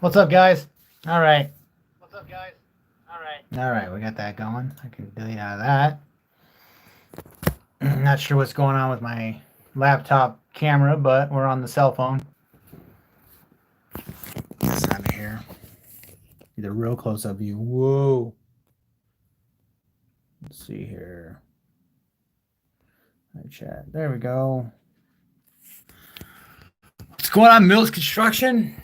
What's up, guys? All right. What's up, guys? All right. All right, we got that going. I can delete out of that. Not sure what's going on with my laptop camera, but we're on the cell phone. This out of here. Get a real close up view. Whoa. Let's see here. Chat. There we go. What's going on, Mills Construction?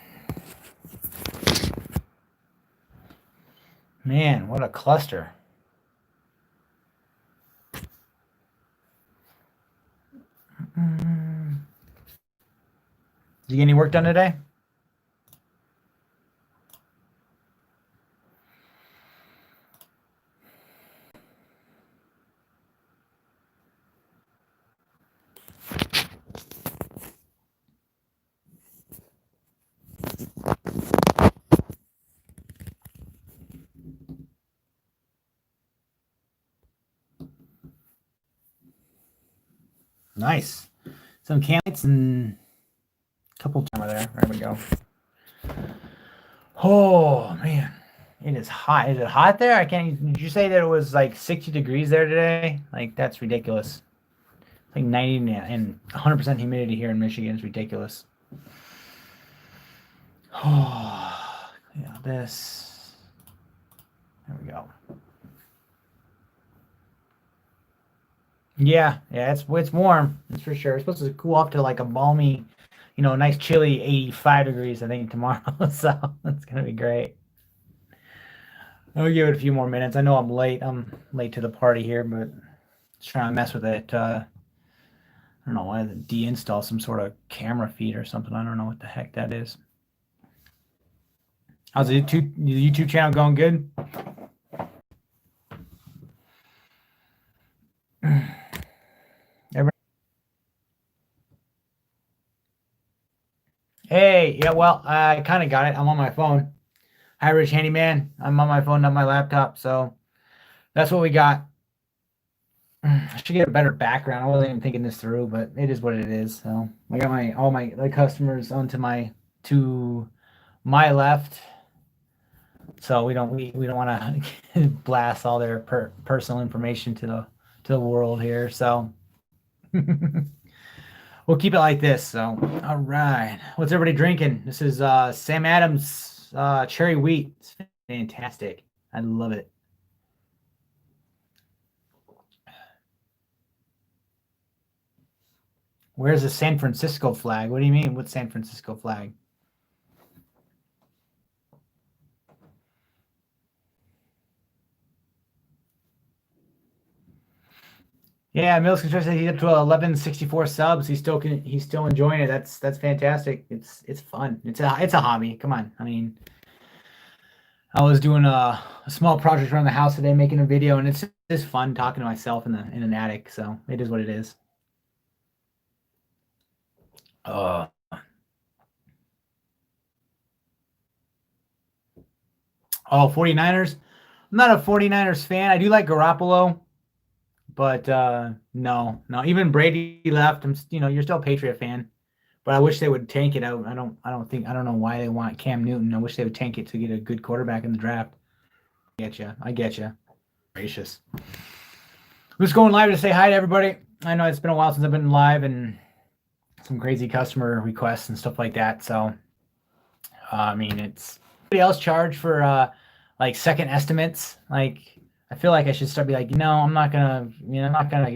Man, what a cluster. Did you get any work done today? Nice. Some canites and a couple over there. There we go. Oh man, it is hot. Is it hot there? I can't. Did you say that it was like 60 degrees there today? Like that's ridiculous. Like 90 and 100% humidity here in Michigan is ridiculous. Oh, yeah, this. There we go. Yeah, it's warm. That's for sure. It's supposed to cool off to like a balmy, nice chilly 85 degrees. I think tomorrow. So that's gonna be great. I'll give it a few more minutes. I know I'm late. I'm late to the party here, but just trying to mess with it. I don't know why deinstall some sort of camera feed or something. I don't know what the heck that is. How's the YouTube channel going? Good. Hey, yeah, well, I kind of got it. I'm on my phone. Hi, Rich Handyman. I'm on my phone, not my laptop. So that's what we got. I should get a better background. I wasn't even thinking this through, but it is what it is. So I got all my customers onto to my left. So we don't want to blast all their personal information to the world here. So we'll keep it like this. So, all right. What's everybody drinking? This is Sam Adams cherry wheat. It's fantastic. I love it. Where's the San Francisco flag? What do you mean? What's San Francisco flag? Yeah, Mills Construction. He's up to 1164 subs. He's still enjoying it. That's fantastic. It's fun. It's a hobby. Come on. I mean, I was doing a small project around the house today, making a video, and it's just fun talking to myself in an attic. So it is what it is. Oh, 49ers. I'm not a 49ers fan. I do like Garoppolo, but no. Even Brady left. You're still a Patriot fan, but I wish they would tank it. I don't know why they want Cam Newton. I wish they would tank it to get a good quarterback in the draft. I get you. Gracious. I'm just going live to say hi to everybody. I know it's been a while since I've been live and some crazy customer requests and stuff like that. So, I mean, it's somebody else charge for like second estimates. Like, I feel like I should start be like, I'm not gonna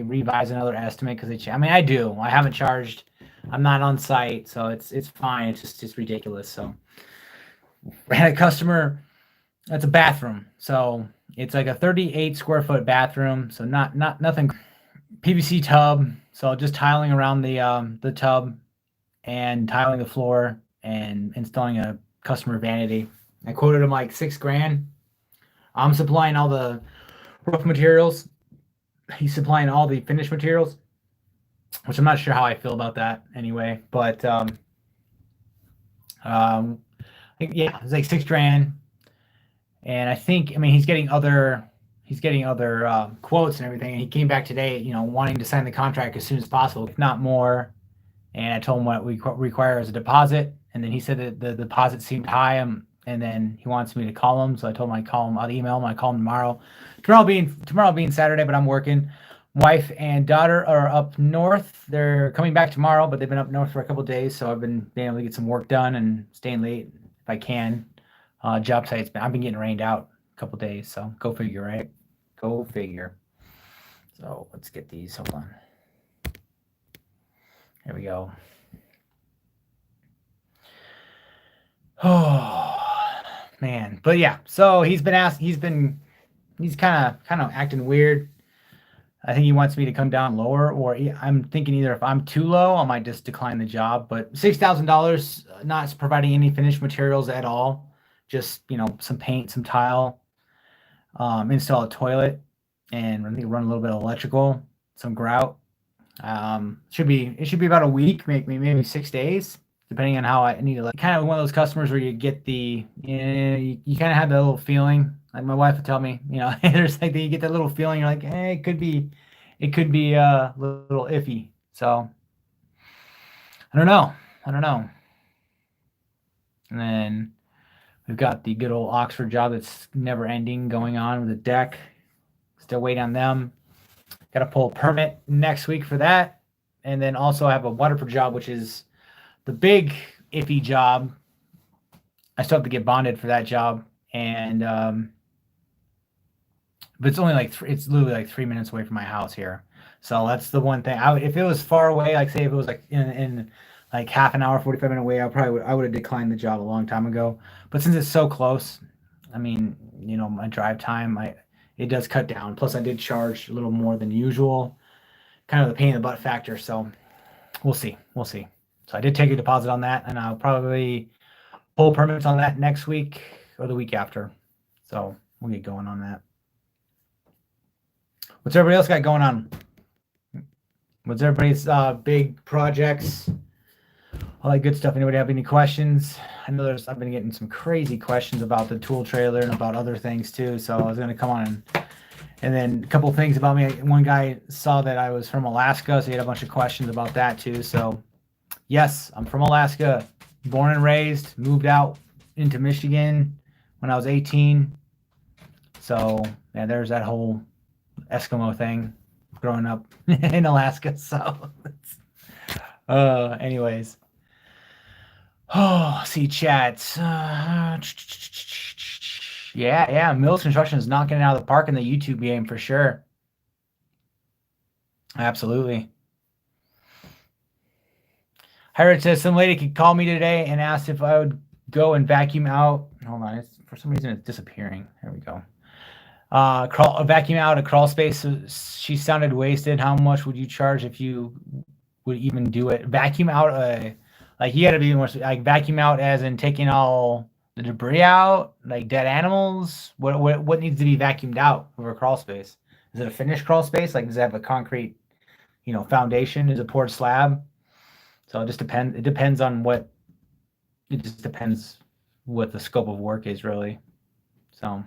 revise another estimate because I mean, I do. I haven't charged. I'm not on site, so it's fine. It's just ridiculous. So, I had a customer. That's a bathroom. So it's like a 38 square foot bathroom. So nothing. PVC tub. So just tiling around the tub and tiling the floor and installing a customer vanity. I quoted him like $6,000. I'm supplying all the rough materials. He's supplying all the finished materials, which I'm not sure how I feel about that anyway. But yeah, it's like $6,000. And I mean, he's getting other quotes and everything. And he came back today, wanting to sign the contract as soon as possible, if not more. and I told him what we require as a deposit, and then he said that the deposit seemed high, and then he wants me to call him, so I told him I'd call him. I'll email him. I call him tomorrow. Tomorrow being Saturday, but I'm working. Wife and daughter are up north. They're coming back tomorrow, but they've been up north for a couple of days, so I've been being able to get some work done and staying late if I can. Job sites, I've been getting rained out a couple of days, so go figure, right? Go figure. So let's get these. Hold on. There we go. Oh man, but yeah. So he's kind of acting weird. I think he wants me to come down lower, or I'm thinking either if I'm too low, I might just decline the job. But $6,000, not providing any finished materials at all, just some paint, some tile, install a toilet, and I think run a little bit of electrical, some grout. It should be about a week, maybe 6 days, depending on how I need to. Kind of one of those customers where you get you kind of have that little feeling. Like my wife would tell me, there's like you get that little feeling. You're like, hey, it could be a little iffy. So I don't know. And then we've got the good old Oxford job that's never ending going on with the deck. Still waiting on them. Got to pull a permit next week for that. And then also I have a Waterford job, which is the big iffy job. I still have to get bonded for that job. And but it's only it's literally like 3 minutes away from my house here. So that's the one thing. If it was far away, like say if it was like in like half an hour, 45-minute away, I would have declined the job a long time ago. But since it's so close, I mean, my drive time, it does cut down. Plus I did charge a little more than usual, kind of the pain in the butt factor. So we'll see. So I did take a deposit on that, and I'll probably pull permits on that next week or the week after. So we'll get going on that. What's everybody else got going on? What's everybody's big projects? All that good stuff. Anybody have any questions? I know I've been getting some crazy questions about the tool trailer and about other things too. So I was going to come on and then a couple of things about me. One guy saw that I was from Alaska, so he had a bunch of questions about that too. So yes, I'm from Alaska, born and raised, moved out into Michigan when I was 18. So yeah, there's that whole Eskimo thing growing up in Alaska. So anyways. Oh, see chats. Yeah. Mills Construction is knocking it out of the park in the YouTube game for sure. Absolutely. Hired says some lady could call me today and asked if I would go and vacuum out. Hold on, for some reason it's disappearing. There we go. Vacuum out a crawl space. She sounded wasted. How much would you charge if you would even do it? Vacuum out like you got to be more like vacuum out as in taking all the debris out, like dead animals. What needs to be vacuumed out over a crawl space? Is it a finished crawl space? Like does it have a concrete, foundation? Is it poured slab? So it just depends. It depends on what. It just depends what the scope of work is really. So.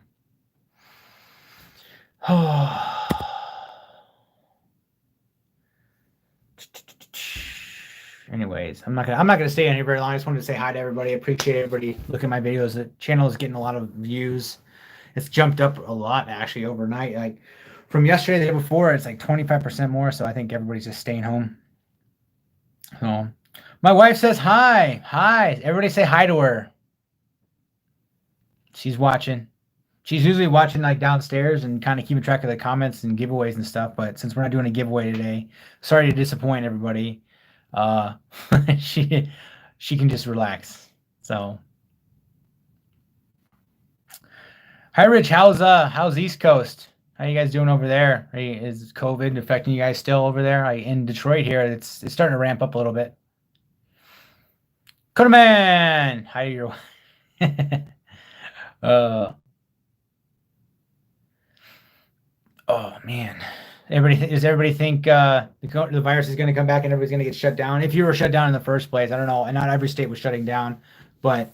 Anyways, I'm not gonna stay on here very long. I just wanted to say hi to everybody. I appreciate everybody looking at my videos. The channel is getting a lot of views. It's jumped up a lot actually overnight. Like from yesterday, the day before, it's like 25% more. So I think everybody's just staying home. So my wife says hi. Hi. Everybody say hi to her. She's watching. She's usually watching like downstairs and kind of keeping track of the comments and giveaways and stuff. But since we're not doing a giveaway today, sorry to disappoint everybody. She can just relax. So hi Rich, how's East Coast? How you guys doing over there? Is COVID affecting you guys still over there? In Detroit here, it's starting to ramp up a little bit. Codaman, hi your oh man. Does everybody think the virus is going to come back and everybody's going to get shut down? If you were shut down in the first place, I don't know. And not every state was shutting down, but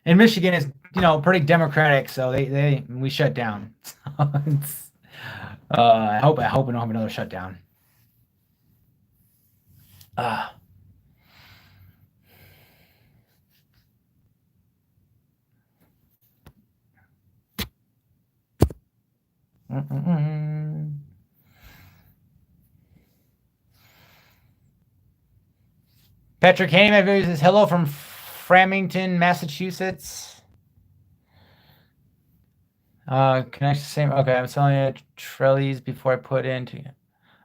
in Michigan is pretty democratic, so we shut down. So I hope we don't have another shutdown. Patrick Haney says hello from Framingham, Massachusetts. Can I say okay? I'm selling a trellis before I put into.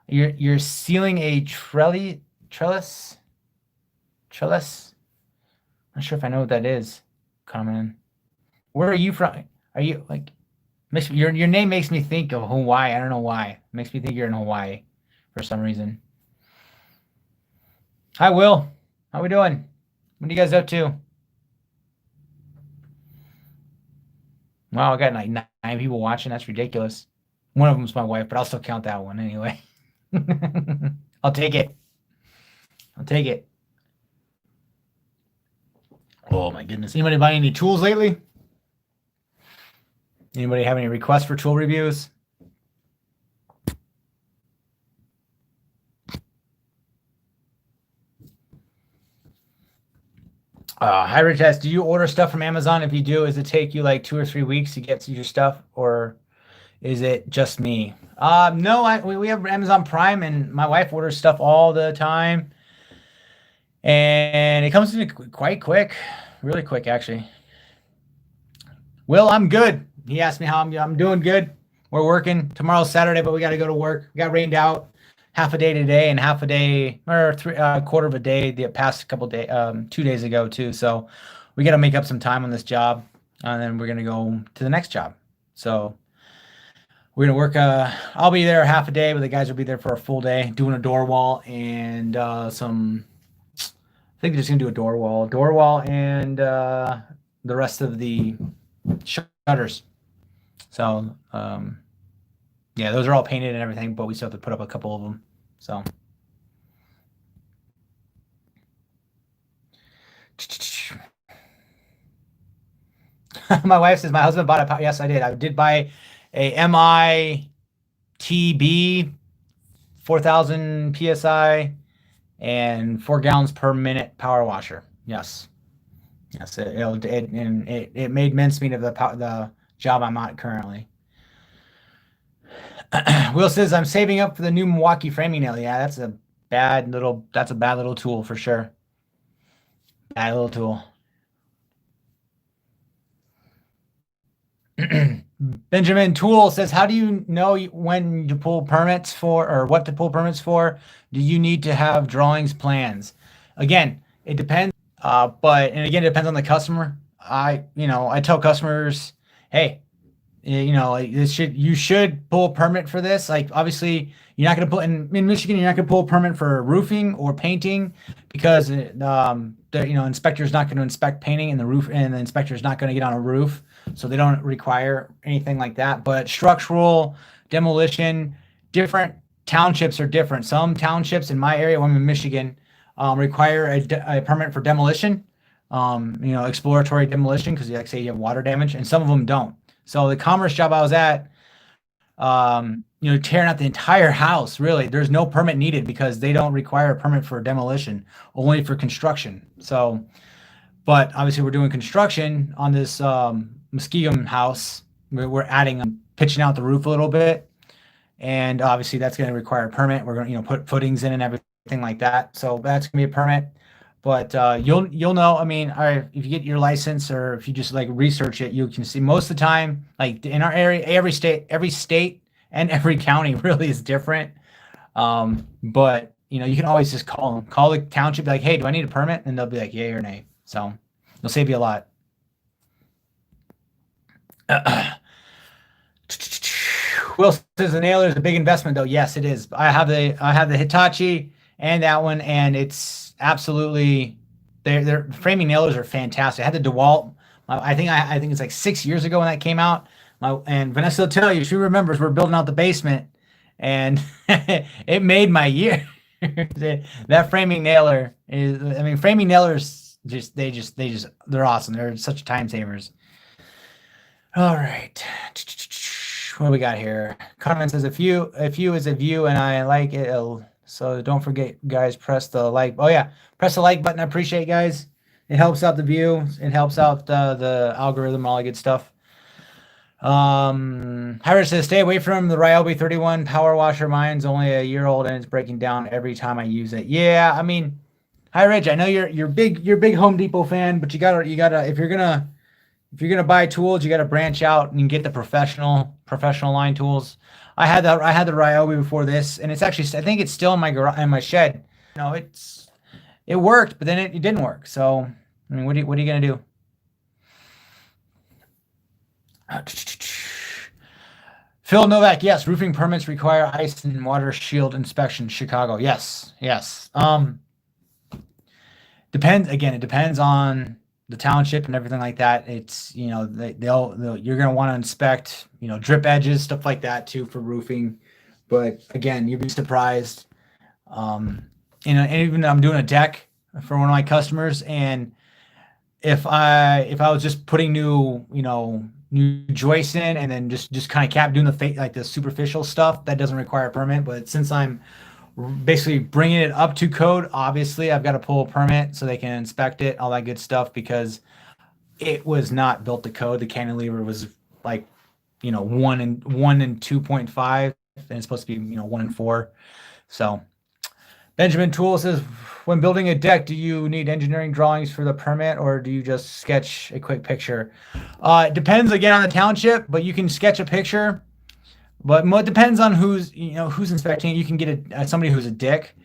You're sealing a trellis. Not sure if I know what that is. Common. Where are you from? Are you like? Your name makes me think of Hawaii. I don't know why. It makes me think you're in Hawaii for some reason. Hi, Will. How we doing? What are you guys up to? Wow, I got like 9 people watching. That's ridiculous. One of them's my wife, but I'll still count that one anyway. I'll take it. I'll take it. Oh my goodness. Anybody buy any tools lately? Anybody have any requests for tool reviews? Hybrid test. Do you order stuff from Amazon? If you do, does it take you like 2 or 3 weeks to get to your stuff, or is it just me? No, we have Amazon Prime, and my wife orders stuff all the time, and it comes in quite quick, really quick actually. Will, I'm good. He asked me how I'm doing good. We're working. Tomorrow's Saturday, but we got to go to work. We got rained out half a day today and half a day or quarter of a day the past couple days, 2 days ago too. So we got to make up some time on this job, and then we're gonna go to the next job. So we're gonna work. I'll be there half a day, but the guys will be there for a full day doing a door wall and some. I think they're just gonna do a door wall, and the rest of the shutters. So yeah, those are all painted and everything, but we still have to put up a couple of them. So my wife says my husband bought a. Yes, I did. I did buy a MITB 4,000 psi and 4 gallons per minute power washer. Yes, it made mincemeat of the job I'm at currently. Will says I'm saving up for the new Milwaukee framing nail. Yeah, that's a bad little tool for sure. Bad little tool. Benjamin Tool says, how do you know when to pull permits for, or what to pull permits for? Do you need to have drawings, plans? Again, it depends. And again, it depends on the customer. I tell customers, hey, you should pull a permit for this. Like, obviously, you're not going to in Michigan, you're not going to pull a permit for roofing or painting because inspector's not going to inspect painting and the roof, and the inspector's not going to get on a roof, so they don't require anything like that. But structural demolition, different townships are different. Some townships in my area, when I'm in Michigan, require a permit for demolition, exploratory demolition, because like say you have water damage, and some of them don't. So the commerce job I was at, tearing out the entire house, really, there's no permit needed because they don't require a permit for demolition, only for construction. So, but obviously we're doing construction on this Muskegon house. We're pitching out the roof a little bit, and obviously that's going to require a permit. We're going to, put footings in and everything like that. So that's going to be a permit. But you'll know. I mean, if you get your license, or if you just like research it, you can see most of the time, like in our area, every state and every county really is different. But you can always just call the township, be like, hey, do I need a permit? And they'll be like, yay or nay. So it'll save you a lot. Will says the nailer is a big investment, though. Yes, it is. I have the Hitachi and that one, and it's absolutely, their framing nailers are fantastic. I had the DeWalt. I think it's like 6 years ago when that came out. And Vanessa will tell you, she remembers we're building out the basement, and it made my year. That framing nailer is. I mean, framing nailers they're awesome. They're such time savers. All right. What do we got here? Comment says, if you is a view and I like it, so don't forget, guys, press the like. Oh yeah, press the like button. I appreciate it, guys. It helps out the view. It helps out the algorithm, all that good stuff. Howard says, stay away from the Ryobi 31 power washer. Mine's only a year old and it's breaking down every time I use it. Yeah, I mean, hi Reg, I know you're big Home Depot fan, but you gotta if you're gonna buy tools, you gotta branch out and get the professional line tools. I had the Ryobi before this, and it's actually I think it's still in my garage in my shed. You know, it worked, but then it didn't work. So I mean, what are you gonna do? Phil Novak, yes, roofing permits require ice and water shield inspection. Chicago, yes. Depends again. It depends on the township and everything like that. It's they'll you're gonna want to inspect drip edges, stuff like that too for roofing. But again, you'd be surprised. And even I'm doing a deck for one of my customers, and if I was just putting new joists in and then just kind of doing the superficial stuff, that doesn't require a permit. But since I'm basically bringing it up to code, obviously I've got to pull a permit so they can inspect it, all that good stuff, because it was not built to code. The cantilever was like 1 and 2.5, and it's supposed to be 1 and 4. So Benjamin Tool says, when building a deck, do you need engineering drawings for the permit, or do you just sketch a quick picture? It depends again on the township, but you can sketch a picture. But it depends on who's inspecting it. You can get somebody who's a dick,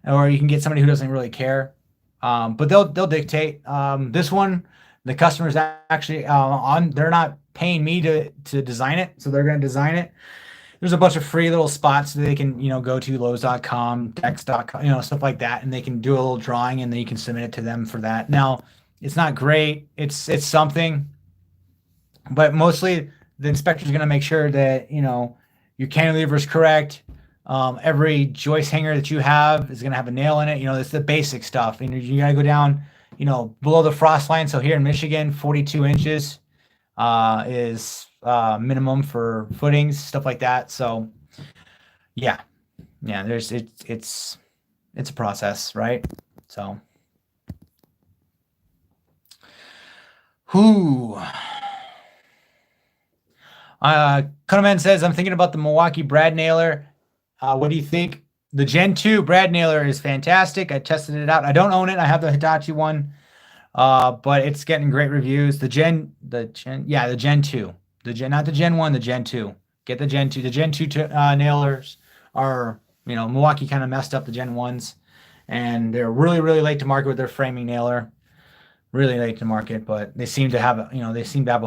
or you can get somebody who doesn't really care. But they'll dictate. This one, the customer's actually they're not paying me to design it, so they're going to design it. There's a bunch of free little spots that they can go to, Lowe's.com, Dex.com, stuff like that, and they can do a little drawing, and then you can submit it to them for that. Now, it's not great. It's something, but mostly the inspector's going to make sure that your cantilever is correct. Every joist hanger that you have is going to have a nail in it. It's the basic stuff. And you got to go down, below the frost line. So here in Michigan, 42 inches is minimum for footings, stuff like that. So yeah, it's a process, right? So Cunningman says, I'm thinking about the Milwaukee brad nailer. What do you think? The Gen 2 brad nailer is fantastic. I tested it out. I don't own it. I have the Hitachi one, but it's getting great reviews. The Gen 2. Not the Gen 1, the Gen 2. Get the Gen 2. The Gen 2 nailers are, Milwaukee kind of messed up the Gen 1s, and they're really, really late to market with their framing nailer. Really late to market, but they seem to have a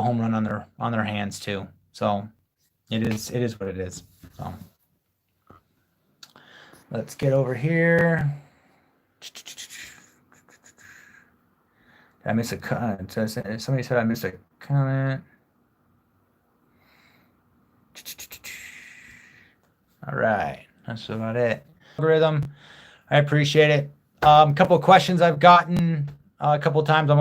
home run on their hands too. So it is what it is. So let's get over here. Did I miss a comment? Somebody said I missed a comment. All right, that's about it. Algorithm, I appreciate it. A couple of questions I've gotten a couple of times. I'm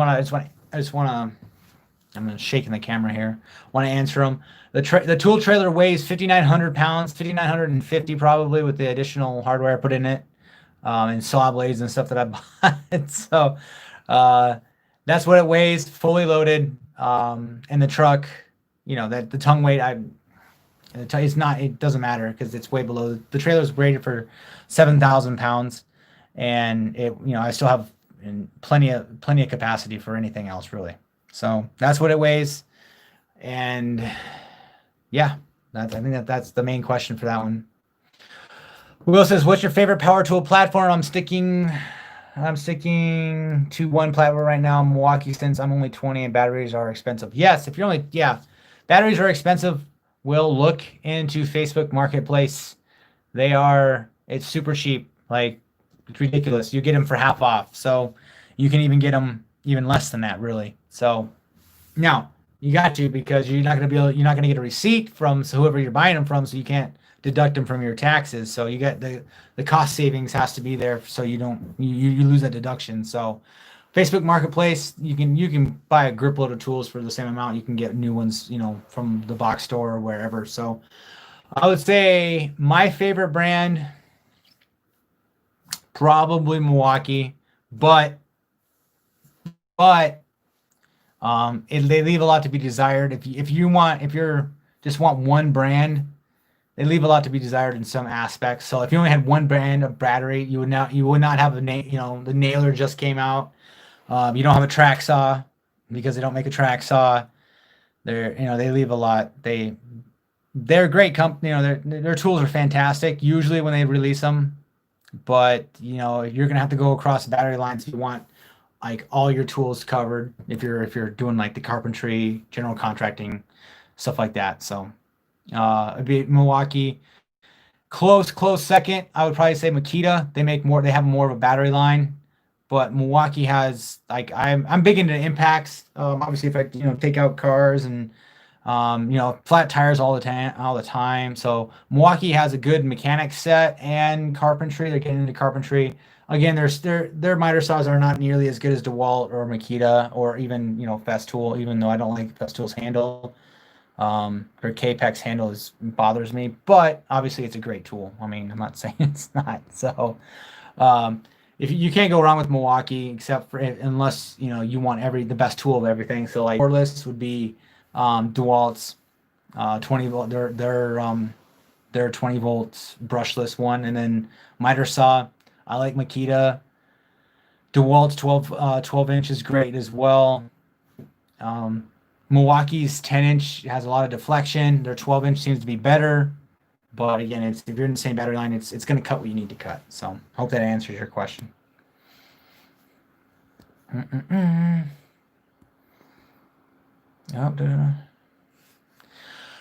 shaking the camera here. Want to answer them. The tool trailer weighs 5,900 pounds, 5,950 probably, with the additional hardware I put in it, and saw blades and stuff that I bought. So that's what it weighs, fully loaded. And the truck, that the tongue weight, it's not. It doesn't matter because it's way below. The trailer's rated for 7,000 pounds, and I still have plenty of capacity for anything else really. So that's what it weighs, and yeah, I think that's the main question for that one. Will says, "What's your favorite power tool platform?" I'm sticking to one platform right now, Milwaukee, since I'm only 20 and batteries are expensive. Yes, batteries are expensive. We'll look into Facebook Marketplace. It's super cheap. Like, it's ridiculous. You get them for half off. So you can even get them even less than that, really. So now you got to, because you're not going to get a receipt from whoever you're buying them from, so you can't deduct them from your taxes. So you get the cost savings has to be there, so you lose that deduction. So Facebook Marketplace, you can buy a grip load of tools for the same amount. You can get new ones, from the box store or wherever. So I would say my favorite brand, probably Milwaukee, but they leave a lot to be desired. If you're just want one brand, they leave a lot to be desired in some aspects. So if you only had one brand of battery, you would not have the nailer just came out. You don't have a track saw because they don't make a track saw. They leave a lot. They're a great company. Their tools are fantastic usually when they release them, but you're gonna have to go across the battery lines if you want like all your tools covered. If you're doing like the carpentry, general contracting, stuff like that. So it'd be Milwaukee. Close second. I would probably say Makita. They have more of a battery line, but Milwaukee has like I'm big into impacts. Obviously, if I take out cars and flat tires all the time. So Milwaukee has a good mechanic set and carpentry. They're getting into carpentry. Again, their miter saws are not nearly as good as DeWalt or Makita or even Festool. Even though I don't like Festool's handle, their Capex handle bothers me. But obviously, it's a great tool. I mean, I'm not saying it's not. So if you can't go wrong with Milwaukee, except for unless you want the best tool of everything. So like cordless would be DeWalt's 20 volt, their 20 volts brushless one, and then miter saw. I like Makita. DeWalt's 12 inch is great as well. Milwaukee's 10-inch has a lot of deflection. Their 12-inch seems to be better, but again, if you're in the same battery line, it's going to cut what you need to cut. So hope that answers your question.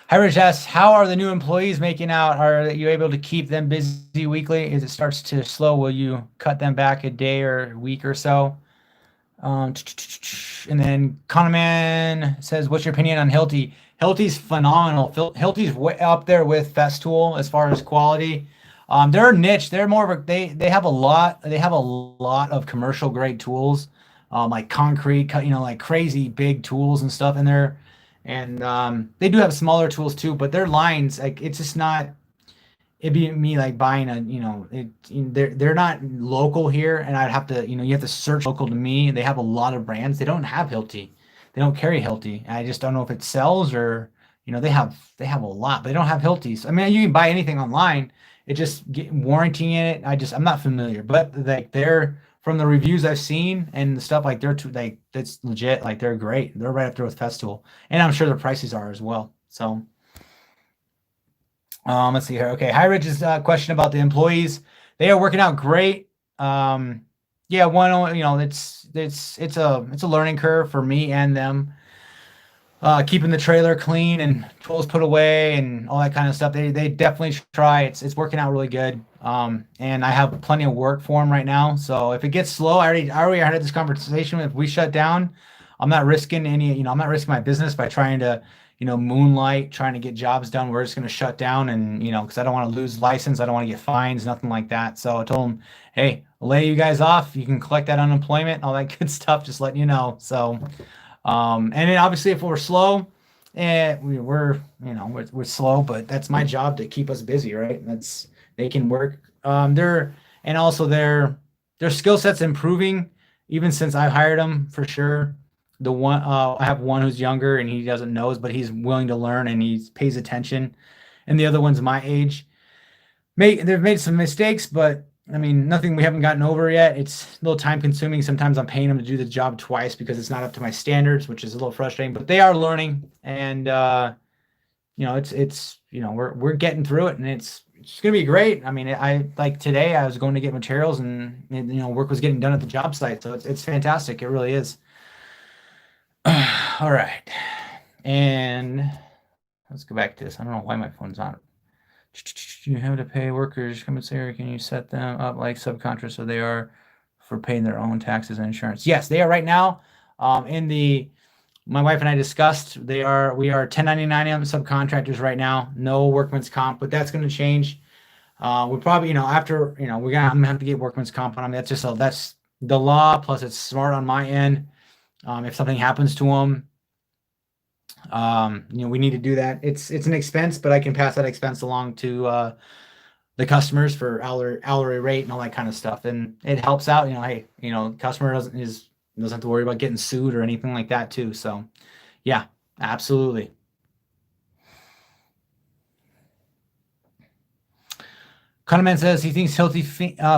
Hi, Rich asks, how are the new employees making out? Are you able to keep them busy weekly? As it starts to slow, will you cut them back a day or a week or so? And then Conaman says, what's your opinion on Hilti? Hilti's phenomenal. Hilti's way up there with Festool as far as quality. They're niche. They're more of they have a lot of commercial grade tools, like concrete, like crazy big tools and stuff in there. And they do have smaller tools too, but their lines, like it's just not. It'd be me like buying they're not local here, and I'd have to, you have to search local to me. They have a lot of brands. They don't have Hilti. They don't carry Hilti. I just don't know if it sells or, they have a lot, but they don't have Hilti. So, I mean, you can buy anything online. It just warranting it. I'm not familiar, but like from the reviews I've seen and the stuff, like that's legit. Like they're great. They're right up there with Festool, and I'm sure their prices are as well. So let's see here. Okay, Hi Rich's question about the employees. They are working out great. Yeah, it's a learning curve for me and them. Keeping the trailer clean and tools put away and all that kind of stuff. They definitely try. It's working out really good. And I have plenty of work for them right now. So if it gets slow, I already had this conversation. If we shut down, I'm not risking I'm not risking my business by trying to, moonlight, trying to get jobs done. We're just going to shut down and, because I don't want to lose license. I don't want to get fines, nothing like that. So I told them, hey, I'll lay you guys off. You can collect that unemployment, all that good stuff. Just letting you know. So, and then obviously if we're slow, we're slow, but that's my job to keep us busy, right? They can work. Their skill set's improving even since I hired them for sure. I have one who's younger and he doesn't know, but he's willing to learn and he pays attention. And the other one's my age. They've made some mistakes, but I mean, nothing we haven't gotten over yet. It's a little time consuming. Sometimes I'm paying them to do the job twice because it's not up to my standards, which is a little frustrating, but they are learning and, we're getting through it and it's going to be great. I mean, like today I was going to get materials and work was getting done at the job site. So it's fantastic. It really is. All right. And let's go back to this. I don't know why my phone's on. You have to pay workers compensation. Can you set them up like subcontractors so they are for paying their own taxes and insurance? Yes, they are right now. My wife and I discussed we are 1099 subcontractors right now. No workman's comp, but that's going to change. We probably, after, I'm gonna have to get workman's comp on them. That's the law. Plus it's smart on my end. If something happens to them, we need to do that. It's an expense, but I can pass that expense along to the customers for hourly rate and all that kind of stuff, and it helps out. Hey, customer doesn't have to worry about getting sued or anything like that too. So, yeah, absolutely. Kahneman says he thinks Hilti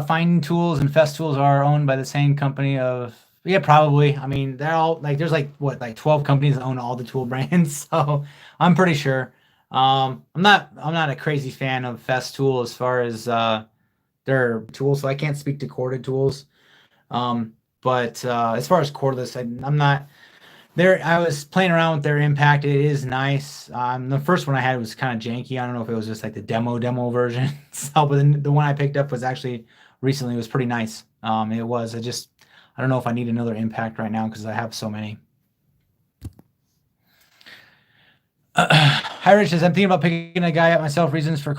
Finding Tools and Fest Tools are owned by the same company of, yeah, probably. I mean, they're all like, there's like what, like 12 companies that own all the tool brands. So I'm pretty sure. I'm not a crazy fan of Fest Tool as far as their tools, so I can't speak to corded tools. But as far as cordless, I'm not there. I was playing around with their Impact. It is nice. The first one I had was kind of janky. I don't know if it was just like the demo version. So, but the one I picked up was actually recently was pretty nice. It was. I don't know if I need another Impact right now because I have so many. Hi, Rich says, I'm thinking about picking a guy up myself. Reasons for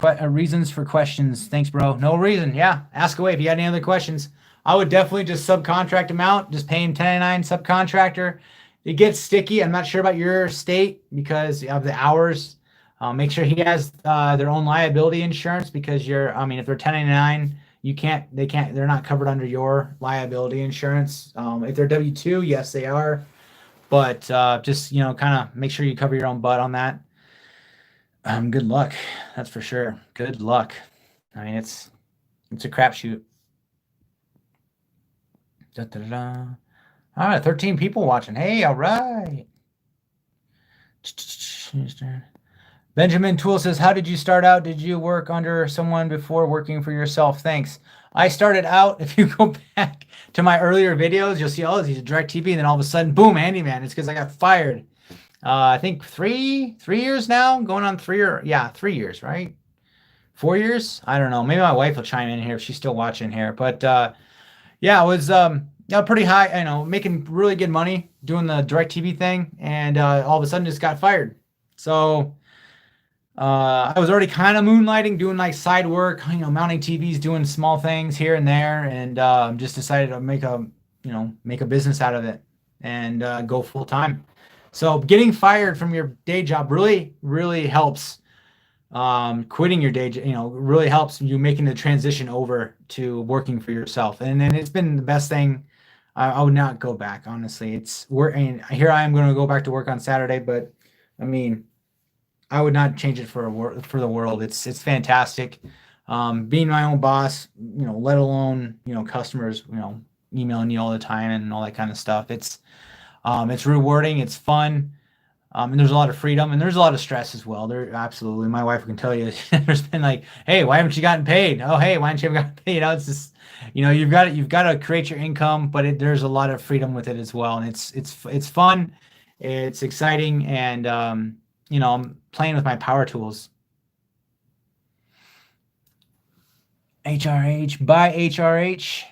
questions. Thanks, bro. No reason. Yeah, ask away if you got any other questions. I would definitely just subcontract him out. Just pay him 1099 subcontractor. It gets sticky. I'm not sure about your state because of the hours. Make sure he has their own liability insurance because if they're 1099, they're not covered under your liability insurance. If they're W-2, yes, they are. But just, kind of make sure you cover your own butt on that. Good luck. That's for sure. Good luck. I mean, it's a crapshoot. All right, 13 people watching. Hey, all right. Benjamin Tool says, how did you start out? Did you work under someone before working for yourself? Thanks. I started out, if you go back to my earlier videos, you'll see, oh, he's a DirecTV, and then all of a sudden, boom, handyman. It's because I got fired. I think three years now, going on 3 years, right? 4 years? I don't know. Maybe my wife will chime in here if she's still watching here. But yeah, it was pretty high, making really good money doing the DirecTV thing, and all of a sudden just got fired. So I was already kind of moonlighting, doing like side work, mounting TVs, doing small things here and there, and just decided to make a business out of it and go full time. So getting fired from your day job really, really helps. Quitting your day, really helps you making the transition over to working for yourself. And then it's been the best thing. I would not go back, honestly. Here I am going to go back to work on Saturday, but I mean, I would not change it for the world. It's fantastic. Being my own boss, let alone, customers, emailing you all the time and all that kind of stuff. It's rewarding. It's fun. And there's a lot of freedom and there's a lot of stress as well. Absolutely. My wife can tell you there's been like, hey, why haven't you gotten paid? Oh, hey, why haven't you gotten paid? It's just, you've got to create your income, but there's a lot of freedom with it as well. And it's fun. It's exciting. And, I'm playing with my power tools. HRH, buy HRH.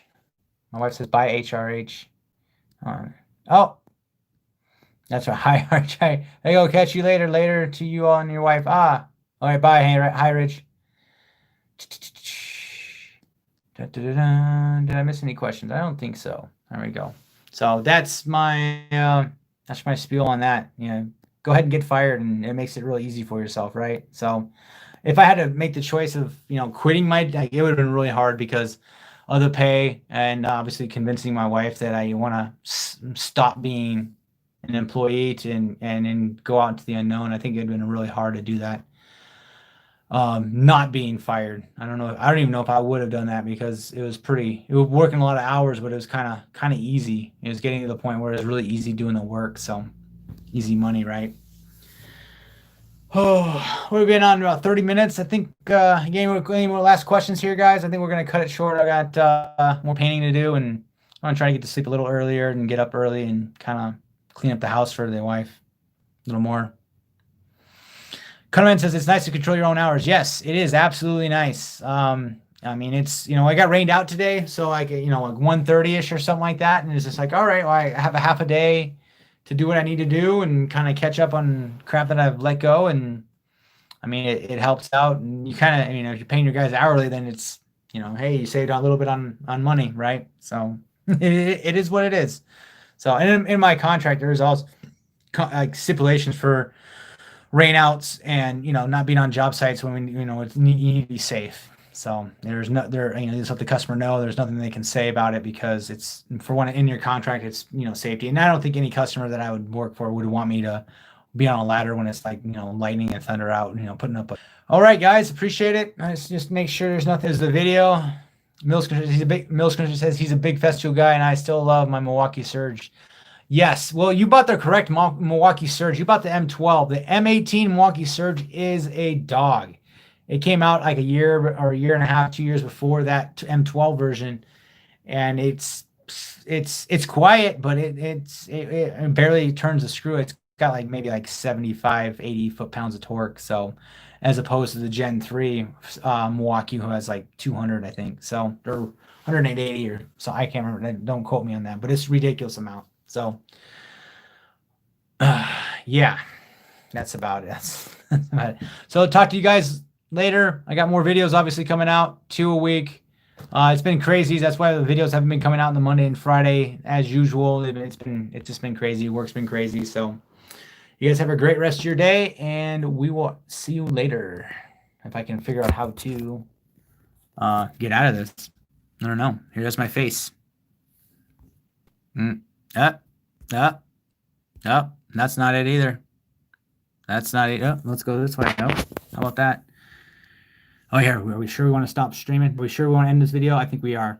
My wife says buy HRH. Oh, that's right. Hi, Arch. Hey, go catch you later to you and your wife. All right, bye. Hi, Rich. Did I miss any questions? I don't think so. There we go. So that's my spiel on that. Go ahead and get fired, and it makes it really easy for yourself, right? So if I had to make the choice of quitting it would have been really hard because of the pay and obviously convincing my wife that I want to stop being an employee and go out into the unknown. I think it'd been really hard to do that. Not being fired. I don't even know if I would have done that because it was working a lot of hours, but it was kind of easy. It was getting to the point where it was really easy doing the work. So easy money, right? Oh, we've been on about 30 minutes. I think, any more last questions here, guys? I think we're going to cut it short. I got more painting to do, and I'm going to try to get to sleep a little earlier and get up early and kind of clean up the house for the wife a little more. Cunman says it's nice to control your own hours. Yes, it is absolutely nice. It's, I got rained out today, so like 1:30ish or something like that. And it's just like, all right, well, I have a half a day to do what I need to do and kind of catch up on crap that I've let go. And it helps out. And you kind of, if you're paying your guys hourly, then it's, hey, you saved a little bit on money, right? So it is what it is. So, and in my contract, there's also like stipulations for rainouts and, not being on job sites when, you need to be safe. So just let the customer know there's nothing they can say about it because it's, for one, in your contract, it's, safety. And I don't think any customer that I would work for would want me to be on a ladder when it's like, lightning and thunder out, putting up All right, guys, appreciate it. Let's just make sure there's nothing. There's the video. Mills says he's a big Festool guy, and I still love my Milwaukee Surge. Yes, well, you bought the correct Milwaukee Surge. You bought the M12. The M18 Milwaukee Surge is a dog. It came out like a year or a year and a half, 2 years before that M12 version, and it's quiet, but it barely turns the screw. It's got like maybe like 75, 80 foot-pounds of torque. So as opposed to the Gen 3 Milwaukee, who has like 200, I think. So or 180 or so. I can't remember. Don't quote me on that, but it's a ridiculous amount. So yeah, that's about it. That's about it. So talk to you guys later. I got more videos obviously coming out, 2 a week. It's been crazy. That's why the videos haven't been coming out on the Monday and Friday as usual. It's just been crazy. Work's been crazy. So you guys have a great rest of your day, and we will see you later. If I can figure out how to get out of this. I don't know. Here's my face. That's not it either. That's not it. Oh, let's go this way. Nope. How about that? Oh, here. Are we sure we want to stop streaming? Are we sure we want to end this video? I think we are.